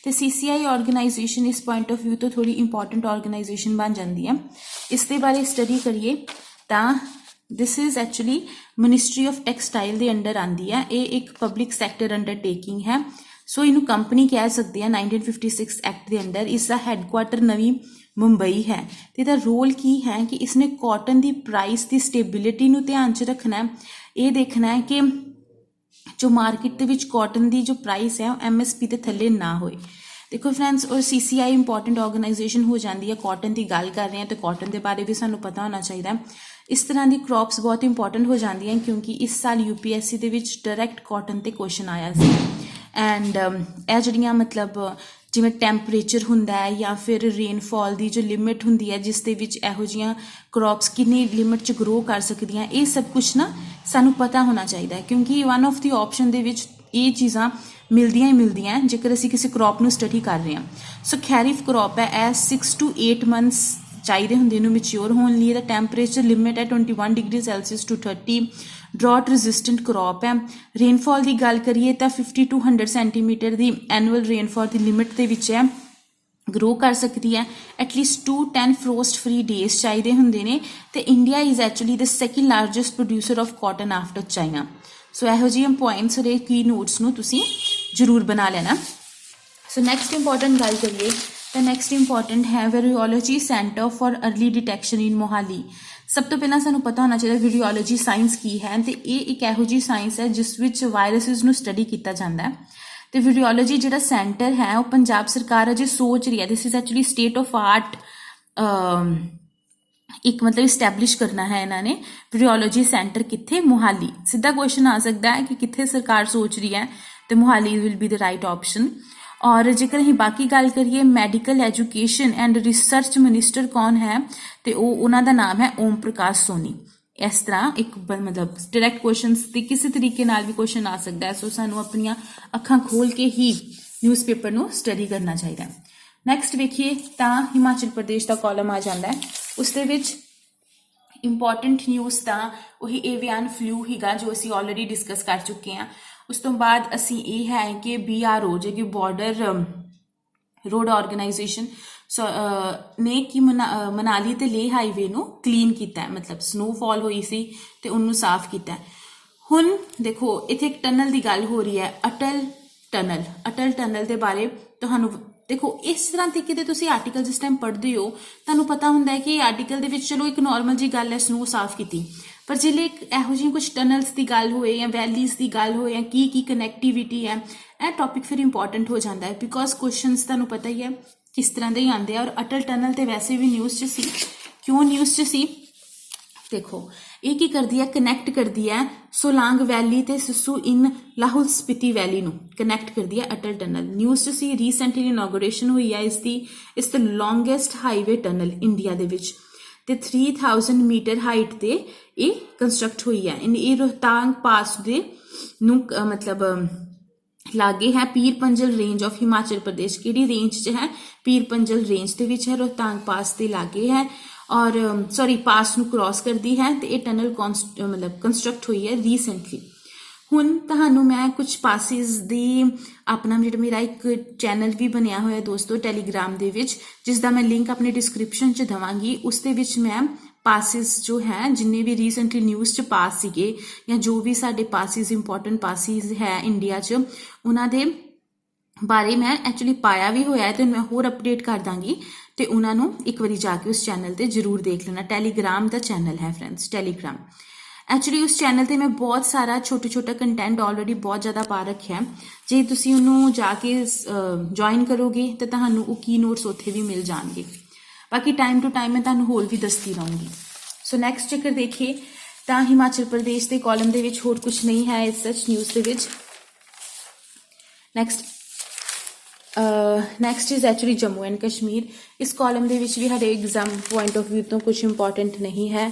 तो CCI ऑर्गेनाइजेशन इस पॉइंट ऑफ व्यू तो थोड़ी इंपॉर्टेंट ऑर्गेनाइजेशन बन जाती है। इसके बारे स्टडी करिए तो this is actually ministry of textile के अंडर आती है। ये एक पब्लिक सैक्टर अंडरटेकिंग है, सो इनू कंपनी कह सकते हैं 1956 एक्ट के अंडर। इसका हैडकुआटर नवी मुंबई है। तो इसका रोल की है कि इसने कॉटन की प्राइस की स्टेबिलिटी नू ध्यान च रखना है। ये देखना है कि जो मार्केट के विच कॉटन की जो प्राइस है MSP के थले ना होए। देखो फ्रेंड्स, और CCI इंपॉर्टेंट ऑर्गेनाइजेशन हो जाती है। कॉटन की गल कर रहे हैं तो कॉटन के बारे भी सानू पता होना चाहिए। इस तरह की क्रॉप्स बहुत इंपॉर्टेंट हो जाती हैं क्योंकि इस साल UPSC के विच डायरैक्ट कॉटन ते क्वेश्चन आया सी। एंड यह जड़ियाँ मतलब जिवें टैंपरेचर हुंदा है या फिर रेनफॉल की जो लिमिट हुंदी है जिस दे विच इहो जिहियां क्रॉप्स कितनी लिमिट च ग्रो कर सकदियां, ये सब कुछ ना सानू पता होना चाहिए क्योंकि वन ऑफ द ऑप्शन दे विच ये चीज़ां मिलदियां ही मिलदियां हैं जेकर असीं किसी क्रॉप नूं स्टडी कर रहे हैं। सो खैरिफ क्रॉप है, ए 6 to 8 months चाहिए होंगे इन्हूं मैच्योर होने लिए। दा टैंपरेचर लिमिट है 21 degree Celsius to 30। Drought resistant crop है। रेनफॉल की गल करिए तो 50 to 100 सेंटीमीटर की एनुअल रेनफॉल की लिमिट के विच है, ग्रो कर सकती है। एटलीस्ट 210 फ्रोस्ट फ्री डेज चाहिए होंगे ने। तो India is actually the second largest producer of cotton after China. So इहो जिहे पॉइंट्स और की नोट्स नूं तुसीं जरूर बना लेना। सो नैक्सट इंपॉर्टेंट गल करिए तो नैक्सट इंपॉर्टेंट है वीडियोलॉजी सेंटर फॉर अर्ली डिटैक्शन इन मोहाली। सब तो पहला सानू पता होना चाहिए वीडियोलॉजी साइंस की है। तो ये एक इहो जी साइंस है जिस विच वायरसिस नूं स्टडी किया जाता है। तो वीडियोलॉजी जिहड़ा सेंटर है वो पंजाब सरकार अजे सोच रही है, this is actually state of art एक मतलब इस्टैबलिश करना है इन्होंने वीडियोलॉजी सेंटर कित्थे? मोहाली। सीधा क्वेश्चन आ सकता है कि कित्थे सरकार सोच रही है, तो Mohali will be the right option. और जेकर असीं बाकी गल करिए medical education and research minister कौन है, तो उन्हां दा नाम है ओम प्रकाश सोनी। इस तरह एक मतलब डायरैक्ट क्वेश्चन किसी तरीके नाल भी क्वेश्चन आ सकता है। सो सानू अपनियां अखां खोल के ही न्यूज़पेपर नूं स्टडी करना चाहिए। नैक्सट देखिए तो हिमाचल प्रदेश का कॉलम आ जाता है। उसदे विच इंपॉर्टेंट न्यूज़ तो वही एवियन फ्लू हीगा जो असी ऑलरेडी डिस्कस कर चुके हैं। उस तो बाद असी ये है कि BRO जो कि बॉर्डर रोड ऑर्गेनाइजेशन ने कि मनाली ते लेह हाईवे नूं क्लीन किया, मतलब स्नोफॉल हुई सी ते उन्नू साफ किया। हुण देखो इत्थे एक टनल की गल हो रही है, अटल टनल के बारे तुहानू देखो इस तरह तरीके के तुसीं आर्टिकल जिस टाइम पढ़ते हो तुहानू पता हुंदा है कि आर्टिकल दे विच चलो एक नॉर्मल जी गल है स्नो साफ की, पर जिले इहो जी कुछ टनल्स की गल होए या वैलीज की गल होए या की कनैक्टिविटी है, यह टॉपिक फिर इंपॉर्टेंट हो जाता है बिकॉज क्वेश्चनस तुहानू पता ही है किस तरह के ही आते हैं। और अटल टनल तो वैसे भी न्यूज़ च सी, क्यों न्यूज़ च सी? देखो ये की करती है, कनैक्ट करती है सोलांग वैली ते सिस्सू इन लाहौल स्पीति वैली नूं कनैक्ट करती है अटल टनल। न्यूज़ च सी रीसेंटली इनॉग्रेशन हुई है इसकी। Is the longest highway tunnel India दे विच ते 3000 मीटर हाइट ते ये कंस्ट्रक्ट हुई है। ये रोहतांग पास दे नूं मतलब लागे है पीर पंजल रेंज ऑफ हिमाचल प्रदेश। केड़ी रेंज च है? पीर पंजल रेंज दे विच है, रोहतांग पास दे लागे है और सॉरी पास नूं क्रॉस करती है। तो ये टनल मतलब कंस्ट्रक्ट हुई है रीसेंटली। हुण तुहानू मैं कुछ पासिस दी अपना मेरा एक चैनल भी बनया हुआ है दोस्तों टैलीग्राम दे विच, जिसका मैं लिंक अपने डिस्क्रिप्शन च देवांगी। उस दे विच मैं पासिस जो है जिन्ने भी रीसेंटली न्यूज़ च पास सीगे या जो भी साडे पासिस इंपॉर्टेंट पासिस है इंडिया च उन्हां दे बारे मैं एक्चुअली पाया भी होया है, तो मैं होर अपडेट कर दांगी। तो उन्होंने एक बारी जाके उस चैनल पर जरूर देख लेना। टैलीग्राम का चैनल है फ्रेंड्स, टैलीग्राम। एक्चुअली उस चैनल पर मैं बहुत सारा छोटा कंटेंट ऑलरेडी बहुत ज़्यादा पा रखा है। जे तुसीं उन्होंने जाके ज्वाइन करोगे तो तुहानू वो की नोट्स उत्थे भी मिल जाएंगे। बाकी टाइम टू टाइम मैं तुहानू होर भी दसती रहूँगी। ਸੋ ਨੈਕਸਟ ਜੇਕਰ ਦੇਖੀਏ ਤਾਂ ਹਿਮਾਚਲ ਪ੍ਰਦੇਸ਼ ਦੇ ਕਾਲਮ ਦੇ ਵਿੱਚ ਹੋਰ ਕੁਝ ਨਹੀਂ ਹੈ ਇਸ ਸੱਚ ਨਿਊਜ਼ ਦੇ ਵਿੱਚ। Next is actually Jammu and Kashmir. ਇਸ ਕਾਲਮ ਦੇ ਵਿੱਚ ਵੀ ਸਾਡੇ ਐਗਜ਼ਾਮ ਪੁਆਇੰਟ ਆਫ ਵਿਊ ਤੋਂ ਕੁਝ ਇੰਪੋਰਟੈਂਟ ਨਹੀਂ ਹੈ।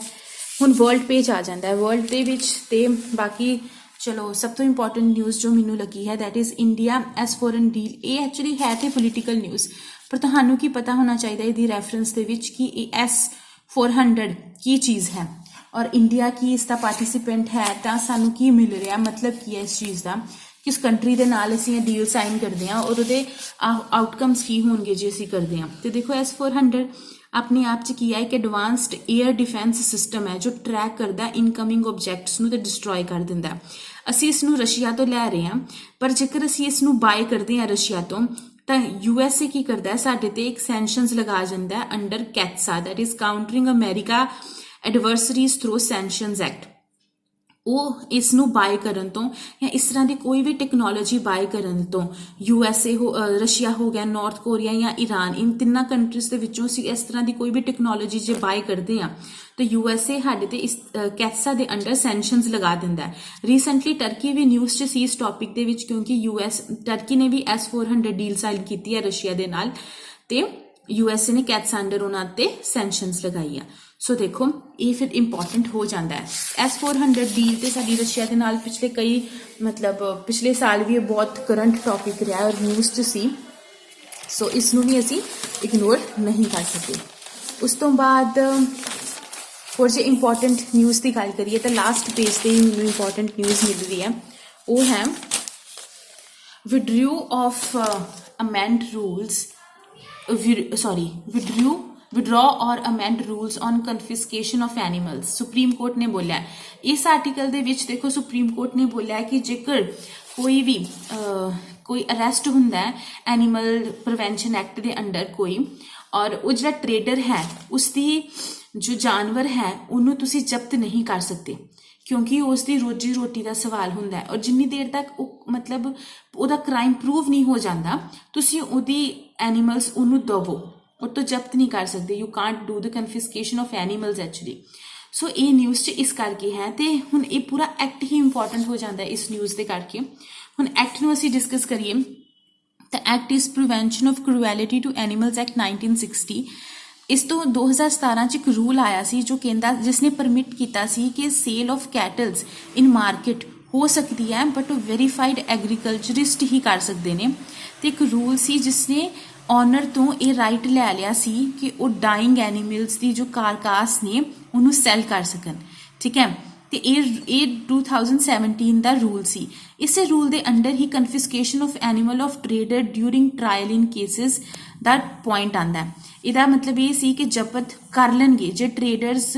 ਹੁਣ ਵਰਲਡ ਪੇਜ ਆ ਜਾਂਦਾ ਹੈ ਵਰਲਡ ਦੇ ਵਿੱਚ, ਤੇ ਬਾਕੀ ਚਲੋ ਸਭ ਤੋਂ ਇੰਪੋਰਟੈਂਟ ਨਿਊਜ਼ ਜੋ ਮੈਨੂੰ ਲੱਗੀ ਹੈ that is India S foreign deal. ਇਹ ਐਕਚੁਅਲੀ ਹੈ ਤੇ ਪੋਲੀਟੀਕਲ ਨਿਊਜ਼, ਪਰ ਤੁਹਾਨੂੰ ਕੀ ਪਤਾ ਹੋਣਾ ਚਾਹੀਦਾ ਇਹਦੀ ਰੈਫਰੈਂਸ ਦੇ ਵਿੱਚ ਕਿ ਇਹ S-400 ਕੀ ਚੀਜ਼ ਹੈ ਔਰ ਇੰਡੀਆ ਕੀ ਇਸ ਦਾ ਪਾਰਟਿਸਿਪੈਂਟ ਹੈ, ਤਾਂ ਸਾਨੂੰ ਕੀ ਮਿਲ ਰਿਹਾ, ਮਤਲਬ ਕੀ ਹੈ ਇਸ ਚੀਜ਼ ਦਾ, ਕਿਸ ਕੰਟਰੀ ਦੇ ਨਾਲ ਅਸੀਂ ਇਹ ਡੀਲ ਸਾਈਨ ਕਰਦੇ ਹਾਂ ਔਰ ਉਹਦੇ ਆਊਟਕਮਸ ਕੀ ਹੋਣਗੇ ਜੇ ਅਸੀਂ ਕਰਦੇ ਹਾਂ। ਤੇ ਦੇਖੋ S-400 ਆਪਣੇ ਆਪ 'ਚ ਕੀ ਹੈ, ਇੱਕ ਐਡਵਾਂਸਡ ਏਅਰ ਡਿਫੈਂਸ ਸਿਸਟਮ ਹੈ ਜੋ ਟਰੈਕ ਕਰਦਾ ਇਨਕਮਿੰਗ ਆਬਜੈਕਟਸ ਨੂੰ ਤੇ ਡਿਸਟਰੋਏ ਕਰ ਦਿੰਦਾ। ਅਸੀਂ ਇਸ ਨੂੰ ਰਸ਼ੀਆ ਤੋਂ ਲੈ ਰਹੇ ਹਾਂ, ਪਰ ਜੇਕਰ ਅਸੀਂ ਇਸ ਨੂੰ ਬਾਏ ਕਰਦੇ ਹਾਂ ਰਸ਼ੀਆ ਤੋਂ, ਤਾਂ USA ਕੀ ਕਰਦਾ ਹੈ, ਸਾਡੇ ਤੇ ਇੱਕ ਸੈਂਕਸ਼ਨਸ ਲਗਾ ਜਾਂਦਾ ਹੈ under CAATSA, that is countering America adversaries through sanctions act. ਉਹ ਇਸ ਨੂੰ ਬਾਏ ਕਰਨ ਤੋਂ ਜਾਂ ਇਸ ਤਰ੍ਹਾਂ ਦੀ ਕੋਈ ਵੀ ਟੈਕਨੋਲੋਜੀ ਬਾਏ ਕਰਨ ਤੋਂ USA ਰਸ਼ੀਆ ਹੋ ਗਿਆ, ਨਾਰਥ ਕੋਰੀਆ ਜਾਂ ਈਰਾਨ, ਇਨ ਤਿੰਨਾਂ ਕੰਟਰੀਜ਼ ਦੇ ਵਿੱਚੋਂ ਅਸੀਂ ਇਸ ਤਰ੍ਹਾਂ ਦੀ ਕੋਈ ਵੀ ਟੈਕਨੋਲੋਜੀ ਜੇ ਬਾਏ ਕਰਦੇ ਹਾਂ ਤਾਂ USA ਸਾਡੇ ਤੇ ਇਸ ਕੈਟਸਾ ਦੇ ਅੰਡਰ ਸੈਂਕਸ਼ਨਸ ਲਗਾ ਦਿੰਦਾ ਹੈ। ਰੀਸੈਂਟਲੀ ਟਰਕੀ ਵੀ ਨਿਊਜ਼ 'ਚ ਸੀ ਇਸ ਟੌਪਿਕ ਦੇ ਵਿੱਚ, ਕਿਉਂਕਿ ਟਰਕੀ ਨੇ ਵੀ S-400 ਡੀਲ ਸਾਈਨ ਕੀਤੀ ਹੈ ਰਸ਼ੀਆ ਦੇ ਨਾਲ, ਤੇ USA ਨੇ ਕੈਟਸਾ ਅੰਡਰ ਉਹਨਾਂ ਤੇ ਸੈਂਕਸ਼ਨਸ ਲਗਾਈ ਆ। ਸੋ ਦੇਖੋ ਇਹ ਫਿਰ ਇੰਪੋਰਟੈਂਟ ਹੋ ਜਾਂਦਾ ਹੈ। S-400 ਡੀਲ ਤੇ ਸਾਡੀ ਰਸ਼ੀਆ ਦੇ ਨਾਲ ਪਿਛਲੇ ਸਾਲ ਵੀ ਇਹ ਬਹੁਤ ਕਰੰਟ ਟੌਪਿਕ ਰਿਹਾ ਔਰ ਨਿਊਜ਼ 'ਚ ਸੀ, ਸੋ ਇਸ ਨੂੰ ਵੀ ਅਸੀਂ ਇਗਨੋਰ ਨਹੀਂ ਕਰ ਸਕਦੇ। ਉਸ ਤੋਂ ਬਾਅਦ ਹੋਰ ਜੇ ਇੰਪੋਰਟੈਂਟ ਨਿਊਜ਼ ਦੀ ਗੱਲ ਕਰੀਏ ਤਾਂ ਲਾਸਟ ਪੇਜ 'ਤੇ ਹੀ ਮੈਨੂੰ ਇੰਪੋਰਟੈਂਟ ਨਿਊਜ਼ ਮਿਲ ਰਹੀ ਹੈ, ਉਹ ਹੈ withdraw or amend rules on confiscation of animals। Supreme court ਨੇ ਬੋਲਿਆ ਇਸ ਆਰਟੀਕਲ ਦੇ ਵਿੱਚ, ਦੇਖੋ ਸੁਪਰੀਮ ਕੋਰਟ ਨੇ ਬੋਲਿਆ ਕਿ ਜੇਕਰ ਕੋਈ ਅਰੈਸਟ ਹੁੰਦਾ ਹੈ ਐਨੀਮਲ ਪ੍ਰੀਵੈਂਸ਼ਨ ਐਕਟ ਦੇ ਅੰਡਰ ਕੋਈ, ਔਰ ਉਹ ਜਿਹੜਾ ਟਰੇਡਰ ਹੈ ਉਸਦੀ ਜੋ ਜਾਨਵਰ ਹੈ ਉਹਨੂੰ ਤੁਸੀਂ ਜ਼ਬਤ ਨਹੀਂ ਕਰ ਸਕਦੇ, ਕਿਉਂਕਿ ਉਸ ਦੀ ਰੋਜੀ ਰੋਟੀ ਦਾ ਸਵਾਲ ਹੁੰਦਾ ਹੈ। ਔਰ ਜਿੰਨੀ ਦੇਰ ਤੱਕ ਉਹ ਉਹਦਾ ਕ੍ਰਾਈਮ ਪ੍ਰੂਵ ਨਹੀਂ ਹੋ ਜਾਂਦਾ, ਤੁਸੀਂ ਉਹਦੀ ਐਨੀਮਲਸ ਉਹਨੂੰ ਦਵੋ, ਉਹ ਤੋਂ ਜ਼ਬਤ ਨਹੀਂ ਕਰ ਸਕਦੇ। You can't do the confiscation of animals actually. So ਇਹ ਨਿਊਜ਼ 'ਚ ਇਸ ਕਰਕੇ ਹੈ, ਤੇ ਹੁਣ ਇਹ ਪੂਰਾ ਐਕਟ ਹੀ ਇੰਪੋਰਟੈਂਟ ਹੋ ਜਾਂਦਾ ਇਸ ਨਿਊਜ਼ ਦੇ ਕਰਕੇ। ਹੁਣ ਐਕਟ ਨੂੰ ਅਸੀਂ ਡਿਸਕਸ ਕਰੀਏ ਤਾਂ act is prevention of cruelty to animals act 1960। ਇਸ ਤੋਂ 2017 'ਚ ਇੱਕ ਰੂਲ ਆਇਆ ਸੀ ਜੋ ਕਹਿੰਦਾ, ਜਿਸ ਨੇ ਪਰਮਿਟ ਕੀਤਾ ਸੀ ਕਿ sale of cattles in market ਹੋ ਸਕਦੀ ਹੈ, ਬਟ ਉਹ ਵੈਰੀਫਾਈਡ ਐਗਰੀਕਲਚਰਿਸਟ ਹੀ ਕਰ ਸਕਦੇ ਨੇ। ਤੇ ਇੱਕ ਰੂਲ ਸੀ ਜਿਸ ਨੇ ਓਨਰ ਤੋਂ ਇਹ ਰਾਈਟ ਲੈ ਲਿਆ ਸੀ ਕਿ ਉਹ ਡਾਈਂਗ ਐਨੀਮਲਸ ਦੀ ਜੋ ਕਾਰਕਾਸ ਨੇ ਉਹਨੂੰ ਸੈਲ ਕਰ ਸਕਣ, ਠੀਕ ਹੈ। ਤੇ ਇਹ 2017 ਦਾ ਰੂਲ ਸੀ। ਇਸੇ ਰੂਲ ਦੇ ਅੰਡਰ ਹੀ confiscation of animal of trader during trial in cases ਦਾ ਪੁਆਇੰਟ ਆਉਂਦਾ ਹੈ। ਇਹਦਾ ਮਤਲਬ ਇਹ ਸੀ ਕਿ ਜ਼ਬਤ ਕਰ ਲੈਣਗੇ ਜੇ ਟਰੇਡਰਸ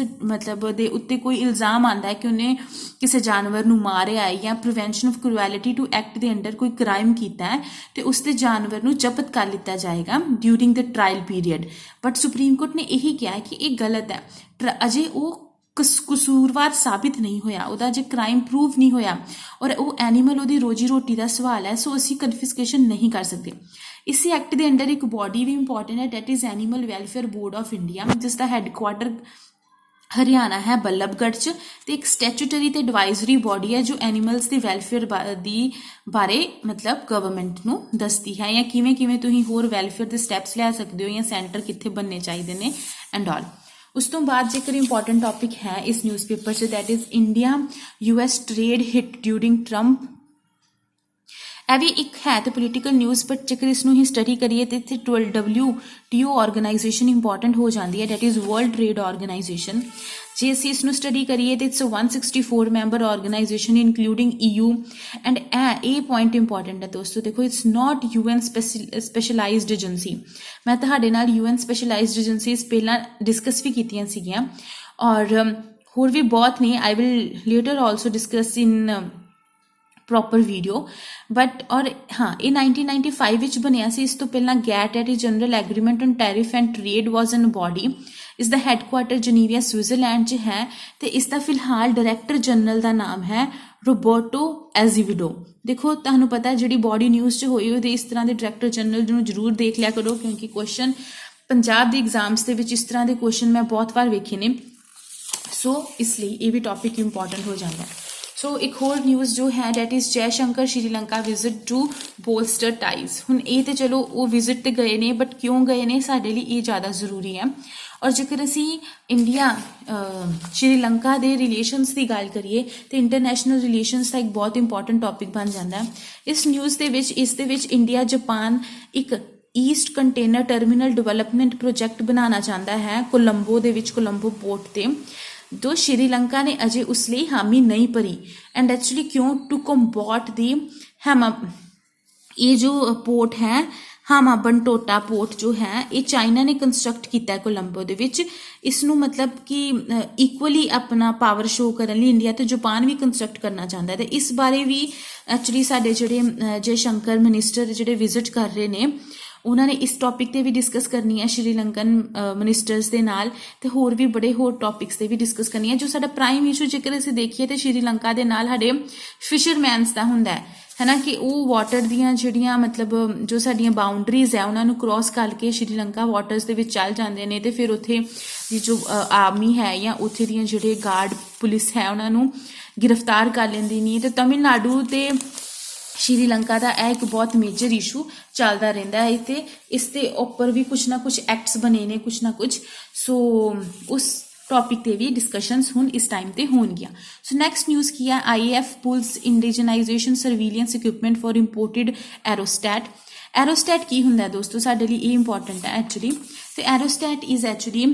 ਦੇ ਉੱਤੇ ਕੋਈ ਇਲਜ਼ਾਮ ਆਉਂਦਾ ਹੈ ਕਿ ਉਹਨੇ ਕਿਸੇ ਜਾਨਵਰ ਨੂੰ ਮਾਰਿਆ ਹੈ ਜਾਂ prevention of cruelty to act ਦੇ ਅੰਡਰ ਕੋਈ ਕ੍ਰਾਈਮ ਕੀਤਾ ਹੈ, ਤੇ ਉਸ ਦੇ ਜਾਨਵਰ ਨੂੰ ਜ਼ਬਤ ਕਰ ਲਿੱਤਾ ਜਾਏਗਾ during the trial period. But supreme court ਨੇ ਇਹੀ ਕਿਹਾ ਕਿ ਇਹ ਗਲਤ ਹੈ, ਅਜੇ ਉਹ ਕਸੂਰਵਾਰ ਸਾਬਿਤ ਨਹੀਂ ਹੋਇਆ, ਉਹਦਾ ਜੇ ਕ੍ਰਾਈਮ ਪ੍ਰੂਵ ਨਹੀਂ ਹੋਇਆ ਔਰ ਉਹ ਐਨੀਮਲ ਉਹਦੀ ਰੋਜੀ ਰੋਟੀ ਦਾ ਸਵਾਲ ਹੈ, ਸੋ ਅਸੀਂ ਕਨਫਿਸਕੇਸ਼ਨ ਨਹੀਂ ਕਰ ਸਕਦੇ। ਇਸੇ ਐਕਟ ਦੇ ਅੰਡਰ ਇੱਕ ਬੋਡੀ ਵੀ ਇੰਪੋਰਟੈਂਟ ਹੈ, that is animal welfare board of India, ਜਿਸ ਦਾ ਹੈੱਡਕੁਆਟਰ ਹਰਿਆਣਾ ਹੈ ਬੱਲਭਗੜ੍ਹ 'ਚ, ਤੇ ਇੱਕ ਸਟੈਚੂਟਰੀ ਤੇ ਐਡਵਾਈਜ਼ਰੀ ਬੋਡੀ ਹੈ ਜੋ ਐਨੀਮਲਸ ਦੀ ਵੈਲਫੇਅਰ ਬਾਰੇ ਗਵਰਨਮੈਂਟ ਨੂੰ ਦੱਸਦੀ ਹੈ, ਜਾਂ ਕਿਵੇਂ ਤੁਸੀਂ ਹੋਰ ਵੈਲਫੇਅਰ ਦੇ ਸਟੈਪਸ ਲੈ ਸਕਦੇ ਹੋ, ਜਾਂ ਸੈਂਟਰ ਕਿੱਥੇ ਬਣਨੇ ਚਾਹੀਦੇ ਨੇ ਐਂਡ ਆਲ। ਉਸ ਤੋਂ ਬਾਅਦ ਜੇਕਰ ਇੰਪੋਰਟੈਂਟ ਟੌਪਿਕ ਹੈ ਇਸ ਨਿਊਜ਼ਪੇਪਰ 'ਚ, that is India US trade hit during Trump. ਇਹ ਵੀ ਇੱਕ ਹੈ ਤੇ ਪੋਲੀਟੀਕਲ ਨਿਊਜ਼, ਬਟ ਜੇਕਰ ਇਸ ਨੂੰ ਹੀ ਸਟੱਡੀ ਕਰੀਏ ਤਾਂ ਇੱਥੇ WTO ਆਰਗੇਨਾਈਜੇਸ਼ਨ ਇੰਪੋਰਟੈਂਟ ਹੋ ਜਾਂਦੀ ਹੈ, that is world trade organisation. ਜੇ ਅਸੀਂ ਇਸ ਨੂੰ ਸਟੱਡੀ ਕਰੀਏ ਤਾਂ it's 164 member organisation including EU and ਇਹ ਪੁਆਇੰਟ ਇੰਪੋਰਟੈਂਟ ਹੈ ਦੋਸਤੋ। ਦੇਖੋ it's not UN specialised agency. ਮੈਂ ਤੁਹਾਡੇ ਨਾਲ UN ਸਪੈਸ਼ਲਾਈਜ਼ਡ ਏਜੰਸੀਜ਼ ਪਹਿਲਾਂ ਡਿਸਕਸ ਵੀ ਕੀਤੀਆਂ ਸੀਗੀਆਂ, ਔਰ ਹੋਰ ਵੀ ਬਹੁਤ ਨੇ, I will later also discuss in proper video. But ਔਰ ਹਾਂ, ਇਹ 1995 ਵਿੱਚ ਬਣਿਆ ਸੀ। ਇਸ ਤੋਂ ਪਹਿਲਾਂ GATT at general agreement on tariff and trade was N body. ਇਸ ਦਾ ਹੈੱਡਕੁਆਟਰ ਜਨੀਵੀਆ ਸਵਿਟਜ਼ਰਲੈਂਡ 'ਚ ਹੈ, ਤੇ ਇਸ ਦਾ ਫਿਲਹਾਲ ਡਾਇਰੈਕਟਰ ਜਨਰਲ ਦਾ ਨਾਮ ਹੈ ਰੋਬਰਟੋ ਐਜ਼ੀਵਿਡੋ। ਦੇਖੋ ਤੁਹਾਨੂੰ ਪਤਾ ਜਿਹੜੀ ਬੋਡੀ ਨਿਊਜ਼ 'ਚ ਹੋਈ ਉਹਦੇ ਇਸ ਤਰ੍ਹਾਂ ਦੇ ਡਾਇਰੈਕਟਰ ਜਨਰਲ ਨੂੰ ਜ਼ਰੂਰ ਦੇਖ ਲਿਆ ਕਰੋ, ਕਿਉਂਕਿ ਕੁਐਸਚਨ ਪੰਜਾਬ ਦੇ ਐਗਜ਼ਾਮਸ ਦੇ ਵਿੱਚ ਇਸ ਤਰ੍ਹਾਂ ਦੇ ਕੁਐਸਚਨ ਮੈਂ ਬਹੁਤ ਵਾਰ ਵੇਖੇ ਨੇ। ਸੋ ਇਸ ਲਈ ਇਹ ਵੀ ਟੌਪਿਕ ਇੰਪੋਰਟੈਂਟ ਹੋ ਜਾਂਦਾ ਹੈ। ਸੋ ਇੱਕ ਹੋਰ ਨਿਊਜ਼ ਜੋ ਹੈ that is Jaishankar Sri Lanka visit to bolster ties. ਹੁਣ ਇਹ ਤੇ ਚਲੋ ਉਹ ਵਿਜ਼ਿਟ ਤੇ ਗਏ ਨੇ, ਬਟ ਕਿਉਂ ਗਏ ਨੇ ਸਾਡੇ ਲਈ ਇਹ ਜ਼ਿਆਦਾ ਜ਼ਰੂਰੀ ਹੈ। ਔਰ ਜੇਕਰ ਅਸੀਂ ਇੰਡੀਆ ਸ਼੍ਰੀਲੰਕਾ ਦੇ ਰਿਲੇਸ਼ਨਸ ਦੀ ਗੱਲ ਕਰੀਏ ਤਾਂ ਇੰਟਰਨੈਸ਼ਨਲ ਰਿਲੇਸ਼ਨਸ ਦਾ ਇੱਕ ਬਹੁਤ ਇੰਪੋਰਟੈਂਟ ਟੌਪਿਕ ਬਣ ਜਾਂਦਾ ਹੈ। ਇਸ ਨਿਊਜ਼ ਦੇ ਵਿੱਚ ਇੰਡੀਆ ਜਾਪਾਨ ਇੱਕ East container terminal development project ਬਣਾਉਣਾ ਚਾਹੁੰਦਾ ਹੈ ਕੋਲੰਬੋ ਦੇ ਵਿੱਚ, ਕੋਲੰਬੋ ਪੋਰਟ ਤੇ। तो श्रीलंका ने अजय उस लिए हामी नहीं भरी एंड एक्चुअली क्यों टू कॉम्बैट दी हैमा। ये जो पोर्ट है हामा बनटोटा पोर्ट जो है ये चाइना ने कंस्ट्रक्ट किया कोलंबो दे विच। इसनू मतलब कि इक्वली अपना पावर शो करने लिए इंडिया तो जापान भी कंस्ट्रक्ट करना चाहता है। तो इस बारे भी एक्चुअली साडे जिहड़े जयशंकर मिनिस्टर जिहड़े विजिट कर रहे ने उन्होंने इस टॉपिक ते भी डिस्कस करनी है श्रीलंकन मिनिस्टर्स के नाल, ते होर भी बड़े होर टॉपिक्स ते भी डिस्कस करनी है। जो साडा प्राइम इशू जेकर असीं देखिए तो श्रीलंका दे नाल साडे फिशरमैनस दा हुंदा है ना, कि वो वाटर दियां जिहड़ियां मतलब जो साडियां बाउंड्रीज है उन्होंने क्रॉस करके श्रीलंका वाटर्स दे विच चल जांदे ने, ते फिर उत्थे दी जो आर्मी है या उत्थे दियां जिहड़े गार्ड पुलिस है उन्होंने गिरफ्तार कर लैंदी नहीं। तो तमिलनाडु ते श्रीलंका का यह एक बहुत मेजर इशू चलता रहा है, तो इसके उपर भी कुछ ना कुछ एक्ट्स बने ने कुछ ना कुछ। सो उस टॉपिक ते भी डिस्कशनस हुण इस टाइम ते होणगियां। सो नैक्सट न्यूज़ की है IAF pulls indigenisation surveillance equipment for imported aerostat. Aerostat की हुंदा है दोस्तों, साडे लई ये इंपॉर्टेंट है एक्चुअली। तो aerostat is actually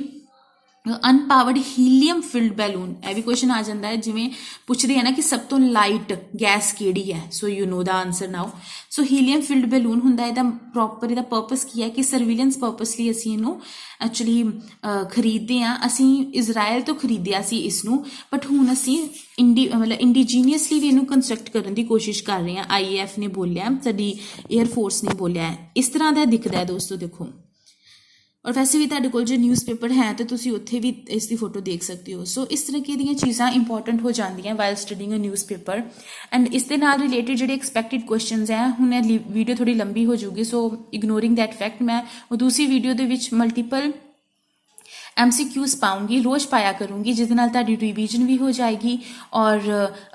unpowered helium filled balloon. यह भी क्वेश्चन आ जाता है जिमें पूछते हैं ना कि सब तो लाइट गैस केड़ी है। So you know the answer now. So helium filled balloon हुंदा है प्रॉपर इहदा पर्पस की है कि सर्विलेंस पर्पस लिए असीं इहनूं एक्चुअली खरीदते हैं। असीं इजराइल तो खरीदिया सी इसनूं, बट हुण असीं मतलब इंडिजीनियसली भी इहनूं कंस्ट्रक्ट करने की कोशिश कर रहे हैं। IAF ने बोलिया, साडी एयरफोर्स ने बोलिया है। इस तरह का दिखता है दोस्तों, देखो। और वैसे भी तुहाडे कोल जो न्यूज़पेपर है तो तुसीं उत्थे भी इसकी फोटो देख सकते हो। सो इस तरह की चीज़ां इंपॉर्टेंट हो जांदियां while studying a newspaper. And इस दे नाल रिलेटेड जिहड़े एक्सपैक्टेड क्वेश्चनस हैं, हुण वीडियो थोड़ी लंबी हो जाऊगी, सो इग्नोरिंग दैट फैक्ट मैं वो दूसरी वीडियो दे विच मल्टीपल MCQs पाऊंगी, रोज़ पाया करूँगी, जिस नाल तुहाडी रिवीजन भी हो जाएगी और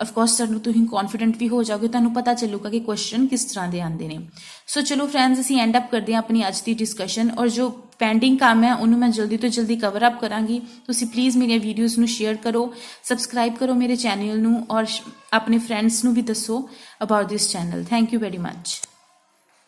ऑफकोर्स तुसीं कॉन्फिडेंट भी हो जाओगे, तुहानूं पता चलूगा कि क्वेश्चन किस तरह के आते हैं। सो चलो फ्रेंड्स, असीं एंड अप करते हैं अपनी अज की डिस्कशन, और जो पेंडिंग काम है उन्होंने मैं जल्दी तो जल्दी कवर अप करांगी। तुसीं प्लीज़ मेरी वीडियोज़ नूं शेयर करो, सबसक्राइब करो मेरे चैनल नूं, और अपने फ्रेंड्स नूं भी दसो about this channel. Thank you very much.